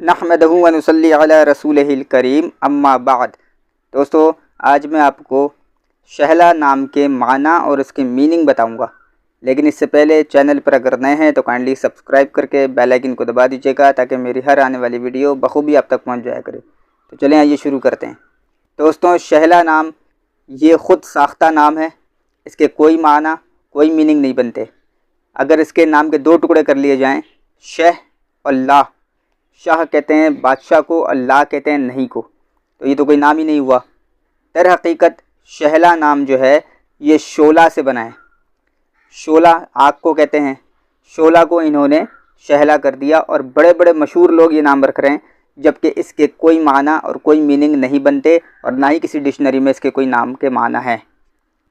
نحمدہ و نصلی علی رسولہ الکریم اما بعد۔ دوستو، آج میں آپ کو شہلا نام کے معنی اور اس کے میننگ بتاؤں گا، لیکن اس سے پہلے چینل پر اگر نئے ہیں تو کائنڈلی سبسکرائب کر کے بیل آئیکن کو دبا دیجیے گا تاکہ میری ہر آنے والی ویڈیو بخوبی آپ تک پہنچ جایا کرے۔ تو چلیں آئیے شروع کرتے ہیں۔ دوستوں، شہلا نام یہ خود ساختہ نام ہے، اس کے کوئی معنی کوئی میننگ نہیں بنتے۔ اگر اس کے نام کے دو ٹکڑے کر لیے جائیں، شہ اور لا، شاہ کہتے ہیں بادشاہ کو اور لا کہتے ہیں نہیں کو، تو یہ تو کوئی نام ہی نہیں ہوا۔ در حقیقت شہلا نام جو ہے یہ شعلہ سے بنا ہے۔ شعلہ آگ کو کہتے ہیں، شعلہ کو انہوں نے شہلا کر دیا، اور بڑے بڑے مشہور لوگ یہ نام رکھ رہے ہیں، جبکہ اس کے کوئی معنی اور کوئی میننگ نہیں بنتے، اور نہ ہی کسی ڈکشنری میں اس کے کوئی نام کے معنی ہے۔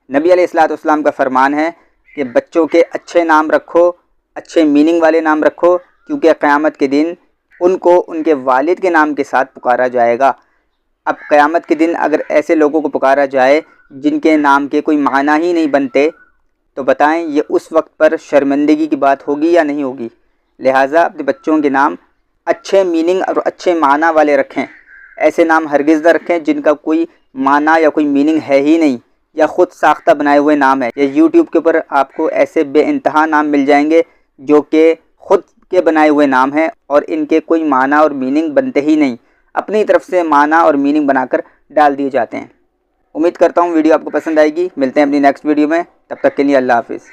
نبی علیہ السلام کا فرمان ہے کہ بچوں کے اچھے نام رکھو، اچھے میننگ والے نام رکھو، کیونکہ قیامت کے دن ان کو ان کے والد کے نام کے ساتھ پکارا جائے گا۔ اب قیامت کے دن اگر ایسے لوگوں کو پکارا جائے جن کے نام کے کوئی معنی ہی نہیں بنتے، تو بتائیں یہ اس وقت پر شرمندگی کی بات ہوگی یا نہیں ہوگی؟ لہٰذا اپنے بچوں کے نام اچھے میننگ اور اچھے معنی والے رکھیں۔ ایسے نام ہرگز نہ رکھیں جن کا کوئی معنی یا کوئی میننگ ہے ہی نہیں، یا خود ساختہ بنائے ہوئے نام ہے۔ یا یوٹیوب کے اوپر آپ کو ایسے بے انتہا نام مل جائیں گے جو کہ خود کے بنائے ہوئے نام ہیں اور ان کے کوئی معنی اور میننگ بنتے ہی نہیں، اپنی طرف سے معنی اور میننگ بنا کر ڈال دیے جاتے ہیں۔ امید کرتا ہوں ویڈیو آپ کو پسند آئے گی۔ ملتے ہیں اپنی نیکسٹ ویڈیو میں، تب تک کے لیے اللہ حافظ۔